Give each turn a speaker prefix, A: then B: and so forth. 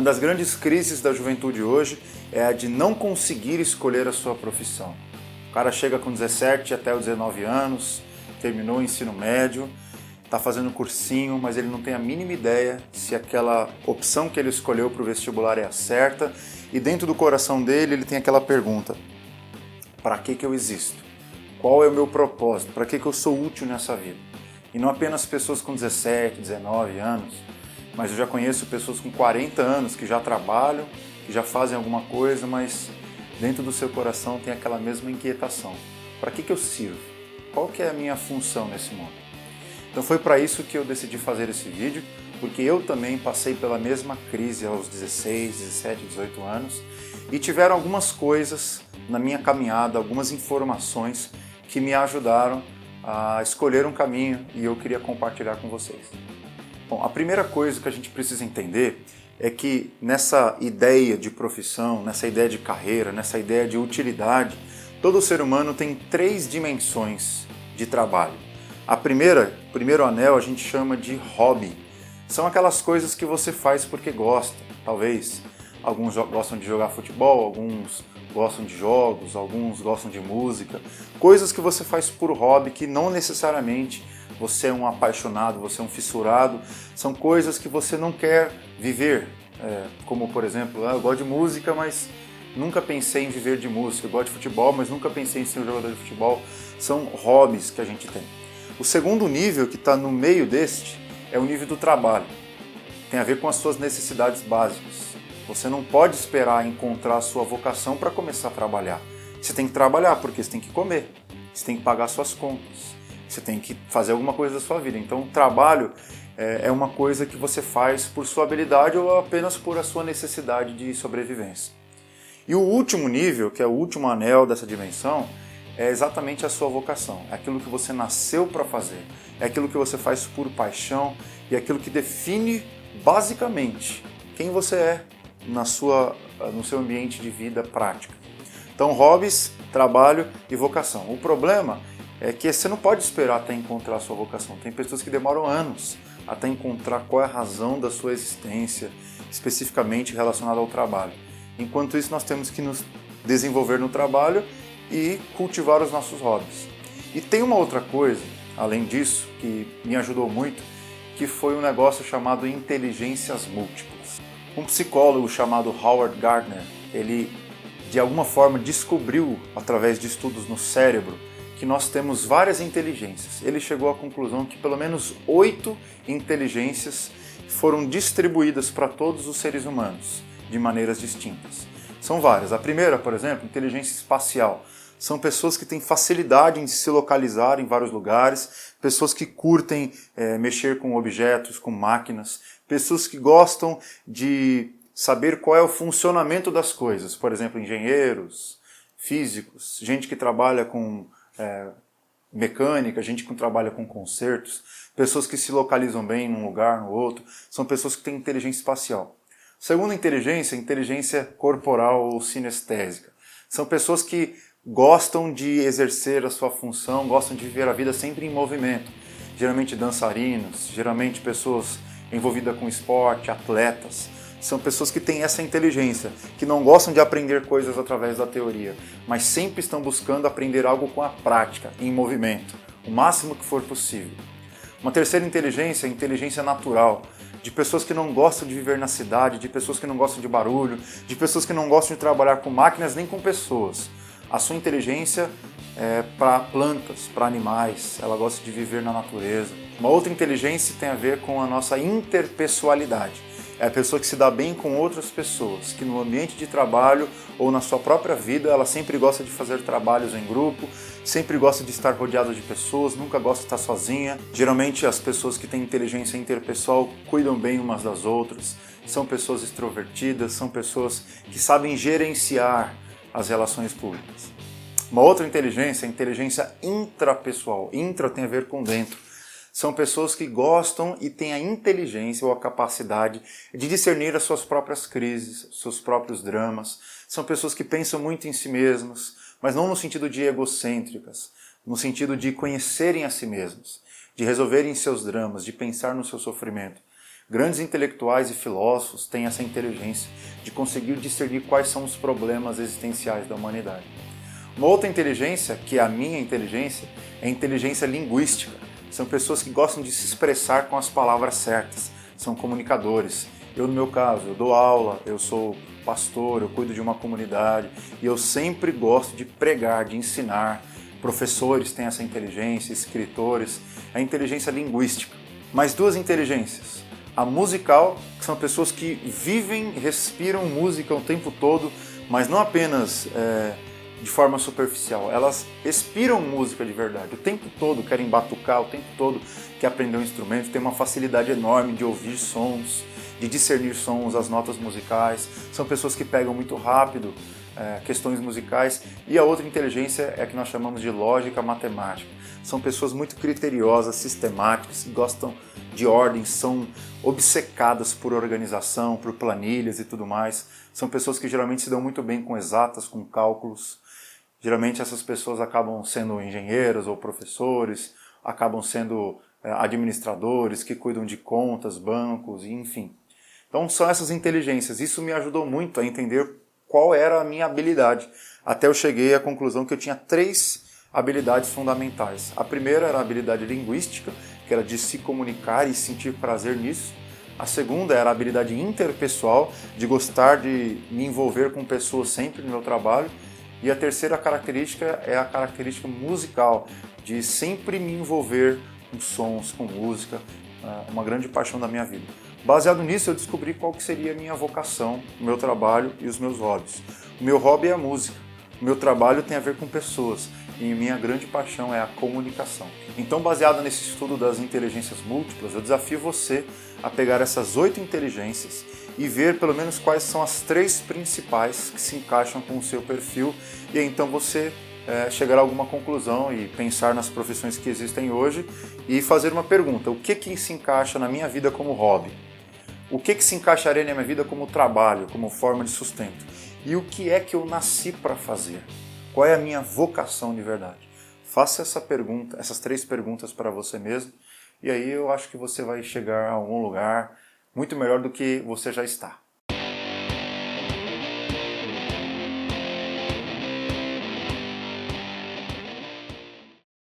A: Uma das grandes crises da juventude hoje é a de não conseguir escolher a sua profissão. O cara chega com 17 até os 19 anos, terminou o ensino médio, está fazendo cursinho, mas ele não tem a mínima ideia se aquela opção que ele escolheu para o vestibular é a certa, e dentro do coração dele ele tem aquela pergunta: para que eu existo? Qual é o meu propósito? Para que eu sou útil nessa vida? E não apenas pessoas com 17, 19 anos, mas eu já conheço pessoas com 40 anos que já trabalham, que já fazem alguma coisa, mas dentro do seu coração tem aquela mesma inquietação. Para que eu sirvo? Qual que é a minha função nesse mundo? Então foi para isso que eu decidi fazer esse vídeo, porque eu também passei pela mesma crise aos 16, 17, 18 anos e tiveram algumas coisas na minha caminhada, algumas informações que me ajudaram a escolher um caminho e eu queria compartilhar com vocês. Bom, a primeira coisa que a gente precisa entender é que nessa ideia de profissão, nessa ideia de carreira, nessa ideia de utilidade, todo ser humano tem 3 dimensões de trabalho. A primeiro anel a gente chama de hobby. São aquelas coisas que você faz porque gosta. Talvez alguns gostam de jogar futebol, alguns gostam de jogos, alguns gostam de música. Coisas que você faz por hobby, que não necessariamente você é um apaixonado, você é um fissurado. São coisas que você não quer viver. Como, por exemplo, eu gosto de música, mas nunca pensei em viver de música. Eu gosto de futebol, mas nunca pensei em ser um jogador de futebol. São hobbies que a gente tem. O segundo nível, que está no meio deste, é o nível do trabalho. Tem a ver com as suas necessidades básicas. Você não pode esperar encontrar a sua vocação para começar a trabalhar. Você tem que trabalhar porque você tem que comer, você tem que pagar suas contas, você tem que fazer alguma coisa da sua vida. Então o trabalho é uma coisa que você faz por sua habilidade ou apenas por a sua necessidade de sobrevivência. E o último nível, que é o último anel dessa dimensão, é exatamente a sua vocação. É aquilo que você nasceu para fazer, é aquilo que você faz por paixão e é aquilo que define basicamente quem você é no seu ambiente de vida prática. Então, hobbies, trabalho e vocação. O problema é que você não pode esperar até encontrar a sua vocação. Tem pessoas que demoram anos até encontrar qual é a razão da sua existência, especificamente relacionada ao trabalho. Enquanto isso, nós temos que nos desenvolver no trabalho e cultivar os nossos hobbies. E tem uma outra coisa, além disso, que me ajudou muito, que foi um negócio chamado inteligências múltiplas. Um psicólogo chamado Howard Gardner, ele de alguma forma descobriu, através de estudos no cérebro, que nós temos várias inteligências. Ele chegou à conclusão que pelo menos 8 inteligências foram distribuídas para todos os seres humanos, de maneiras distintas. São várias. A primeira, por exemplo, inteligência espacial. São pessoas que têm facilidade em se localizar em vários lugares, pessoas que curtem mexer com objetos, com máquinas, pessoas que gostam de saber qual é o funcionamento das coisas. Por exemplo, engenheiros, físicos, gente que trabalha com mecânica, gente que trabalha com concertos, pessoas que se localizam bem num lugar, no outro. São pessoas que têm inteligência espacial. Segunda inteligência, inteligência corporal ou sinestésica. São pessoas que gostam de exercer a sua função, gostam de viver a vida sempre em movimento. Geralmente dançarinos, geralmente pessoas envolvidas com esporte, atletas. São pessoas que têm essa inteligência, que não gostam de aprender coisas através da teoria, mas sempre estão buscando aprender algo com a prática, em movimento, o máximo que for possível. Uma terceira inteligência é a inteligência natural, de pessoas que não gostam de viver na cidade, de pessoas que não gostam de barulho, de pessoas que não gostam de trabalhar com máquinas nem com pessoas. A sua inteligência é para plantas, para animais, ela gosta de viver na natureza. Uma outra inteligência tem a ver com a nossa interpessoalidade. É a pessoa que se dá bem com outras pessoas, que no ambiente de trabalho ou na sua própria vida, ela sempre gosta de fazer trabalhos em grupo, sempre gosta de estar rodeada de pessoas, nunca gosta de estar sozinha. Geralmente as pessoas que têm inteligência interpessoal cuidam bem umas das outras, são pessoas extrovertidas, são pessoas que sabem gerenciar as relações públicas. Uma outra inteligência é a inteligência intrapessoal. Intra tem a ver com dentro. São pessoas que gostam e têm a inteligência ou a capacidade de discernir as suas próprias crises, seus próprios dramas. São pessoas que pensam muito em si mesmas, mas não no sentido de egocêntricas, no sentido de conhecerem a si mesmas, de resolverem seus dramas, de pensar no seu sofrimento. Grandes intelectuais e filósofos têm essa inteligência de conseguir discernir quais são os problemas existenciais da humanidade. Uma outra inteligência, que é a minha inteligência, é a inteligência linguística. São pessoas que gostam de se expressar com as palavras certas, são comunicadores. Eu, no meu caso, eu dou aula, eu sou pastor, eu cuido de uma comunidade e eu sempre gosto de pregar, de ensinar. Professores têm essa inteligência, escritores, a inteligência linguística. Mais duas inteligências. A musical, que são pessoas que vivem, respiram música o tempo todo, mas não apenas de forma superficial. Elas expiram música de verdade. O tempo todo querem batucar, o tempo todo querem aprender um instrumento, tem uma facilidade enorme de ouvir sons, de discernir sons, as notas musicais. São pessoas que pegam muito rápido questões musicais. E a outra inteligência é a que nós chamamos de lógica matemática. São pessoas muito criteriosas, sistemáticas, que gostam de ordem, são obcecadas por organização, por planilhas e tudo mais. São pessoas que geralmente se dão muito bem com exatas, com cálculos. Geralmente essas pessoas acabam sendo engenheiros ou professores, acabam sendo administradores que cuidam de contas, bancos, enfim. Então são essas inteligências. Isso me ajudou muito a entender qual era a minha habilidade. Até eu cheguei à conclusão que eu tinha 3 habilidades fundamentais. A primeira era a habilidade linguística, que era de se comunicar e sentir prazer nisso. A segunda era a habilidade interpessoal, de gostar de me envolver com pessoas sempre no meu trabalho. E a terceira característica é a característica musical, de sempre me envolver com sons, com música, uma grande paixão da minha vida. Baseado nisso, eu descobri qual que seria a minha vocação, o meu trabalho e os meus hobbies. O meu hobby é a música, o meu trabalho tem a ver com pessoas e minha grande paixão é a comunicação. Então, baseado nesse estudo das inteligências múltiplas, eu desafio você a pegar essas 8 inteligências e ver pelo menos quais são as 3 principais que se encaixam com o seu perfil e aí, então você chegar a alguma conclusão e pensar nas profissões que existem hoje e fazer uma pergunta: o que se encaixa na minha vida como hobby? O que se encaixaria na minha vida como trabalho, como forma de sustento? E o que é que eu nasci para fazer? Qual é a minha vocação de verdade? Faça essa pergunta, essas 3 perguntas para você mesmo, e aí eu acho que você vai chegar a algum lugar muito melhor do que você já está.